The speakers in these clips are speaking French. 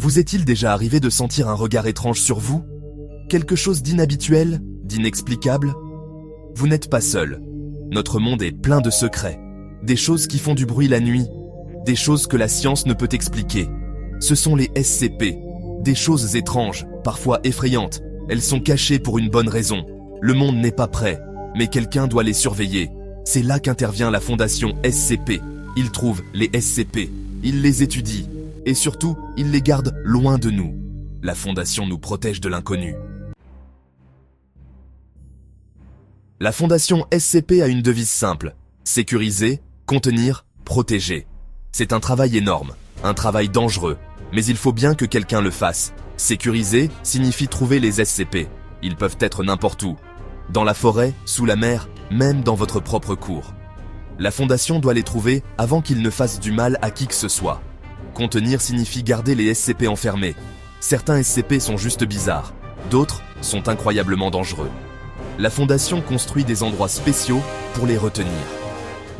Vous est-il déjà arrivé de sentir un regard étrange sur vous? Quelque chose d'inhabituel, d'inexplicable? Vous n'êtes pas seul. Notre monde est plein de secrets. Des choses qui font du bruit la nuit. Des choses que la science ne peut expliquer. Ce sont les SCP. Des choses étranges, parfois effrayantes. Elles sont cachées pour une bonne raison. Le monde n'est pas prêt, mais quelqu'un doit les surveiller. C'est là qu'intervient la fondation SCP. Il trouve les SCP, il les étudie, et surtout, il les garde loin de nous. La fondation nous protège de l'inconnu. La fondation SCP a une devise simple: sécuriser, contenir, protéger. C'est un travail énorme, un travail dangereux, mais il faut bien que quelqu'un le fasse. Sécuriser signifie trouver les SCP. Ils peuvent être n'importe où. Dans la forêt, sous la mer, même dans votre propre cour. La fondation doit les trouver avant qu'ils ne fassent du mal à qui que ce soit. Contenir signifie garder les SCP enfermés. Certains SCP sont juste bizarres, d'autres sont incroyablement dangereux. La fondation construit des endroits spéciaux pour les retenir.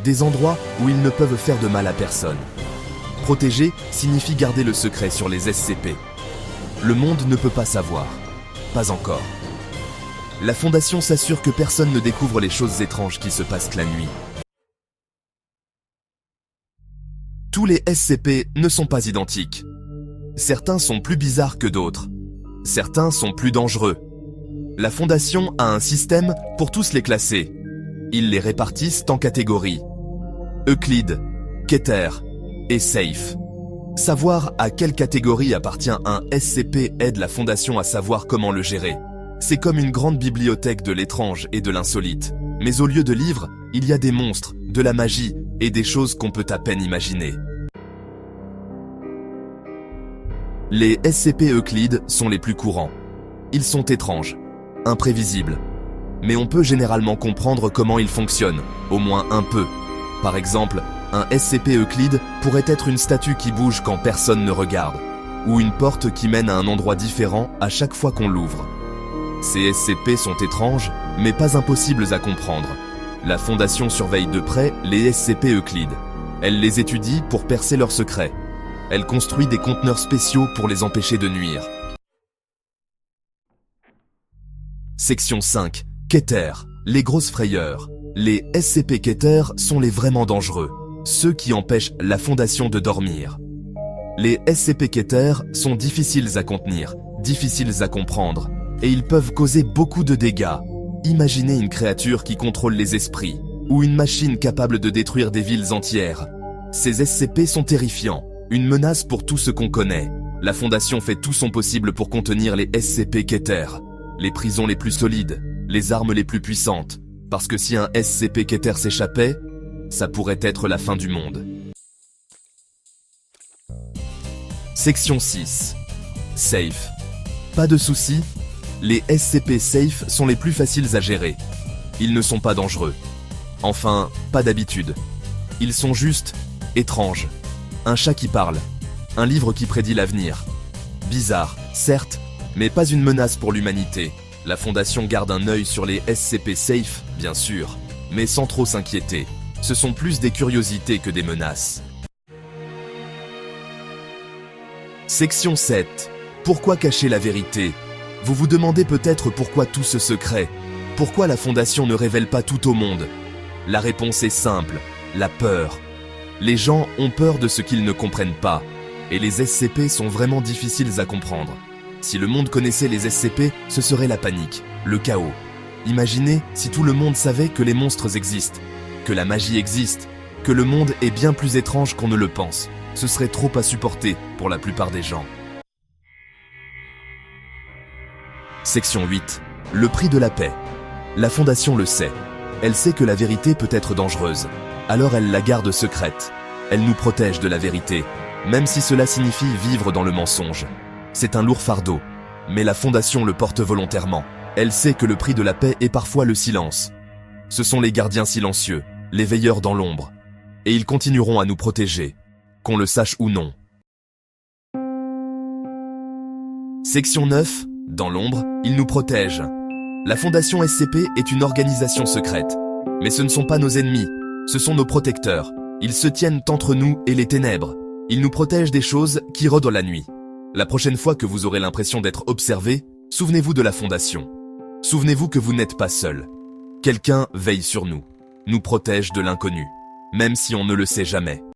Des endroits où ils ne peuvent faire de mal à personne. Protéger signifie garder le secret sur les SCP. Le monde ne peut pas savoir. Pas encore. La fondation s'assure que personne ne découvre les choses étranges qui se passent la nuit. Tous les SCP ne sont pas identiques. Certains sont plus bizarres que d'autres. Certains sont plus dangereux. La fondation a un système pour tous les classer. Ils les répartissent en catégories. Euclide, Keter et Safe. Savoir à quelle catégorie appartient un SCP aide la fondation à savoir comment le gérer. C'est comme une grande bibliothèque de l'étrange et de l'insolite. Mais au lieu de livres, il y a des monstres, de la magie et des choses qu'on peut à peine imaginer. Les SCP Euclide sont les plus courants. Ils sont étranges, imprévisibles. Mais on peut généralement comprendre comment ils fonctionnent, au moins un peu. Par exemple, un SCP Euclide pourrait être une statue qui bouge quand personne ne regarde, ou une porte qui mène à un endroit différent à chaque fois qu'on l'ouvre. Ces SCP sont étranges, mais pas impossibles à comprendre. La fondation surveille de près les SCP Euclide. Elle les étudie pour percer leurs secrets. Elle construit des conteneurs spéciaux pour les empêcher de nuire. Section 5. Keter, les grosses frayeurs. Les SCP Keter sont les vraiment dangereux, ceux qui empêchent la fondation de dormir. Les SCP Keter sont difficiles à contenir, difficiles à comprendre, et ils peuvent causer beaucoup de dégâts. Imaginez une créature qui contrôle les esprits, ou une machine capable de détruire des villes entières. Ces SCP sont terrifiants, une menace pour tout ce qu'on connaît. La Fondation fait tout son possible pour contenir les SCP Keter, les prisons les plus solides, les armes les plus puissantes, parce que si un SCP Keter s'échappait, ça pourrait être la fin du monde. Section 6. Safe. Pas de soucis, les SCP Safe sont les plus faciles à gérer. Ils ne sont pas dangereux. Enfin, pas d'habitude. Ils sont juste étranges. Un chat qui parle. Un livre qui prédit l'avenir. Bizarre, certes, mais pas une menace pour l'humanité. La Fondation garde un œil sur les SCP Safe, bien sûr, mais sans trop s'inquiéter. Ce sont plus des curiosités que des menaces. Section 7. Pourquoi cacher la vérité? Vous vous demandez peut-être pourquoi tout ce secret? Pourquoi la Fondation ne révèle pas tout au monde? La réponse est simple, la peur. Les gens ont peur de ce qu'ils ne comprennent pas, et les SCP sont vraiment difficiles à comprendre. Si le monde connaissait les SCP, ce serait la panique, le chaos. Imaginez si tout le monde savait que les monstres existent, que la magie existe, que le monde est bien plus étrange qu'on ne le pense. Ce serait trop à supporter pour la plupart des gens. Section 8. Le prix de la paix. La Fondation le sait. Elle sait que la vérité peut être dangereuse. Alors elle la garde secrète. Elle nous protège de la vérité, même si cela signifie vivre dans le mensonge. C'est un lourd fardeau, mais la Fondation le porte volontairement. Elle sait que le prix de la paix est parfois le silence. Ce sont les gardiens silencieux, les veilleurs dans l'ombre. Et ils continueront à nous protéger, qu'on le sache ou non. Section 9. Dans l'ombre, ils nous protègent. La Fondation SCP est une organisation secrète. Mais ce ne sont pas nos ennemis, ce sont nos protecteurs. Ils se tiennent entre nous et les ténèbres. Ils nous protègent des choses qui rôdent la nuit. La prochaine fois que vous aurez l'impression d'être observé, souvenez-vous de la Fondation. Souvenez-vous que vous n'êtes pas seul. Quelqu'un veille sur nous, nous protège de l'inconnu, même si on ne le sait jamais.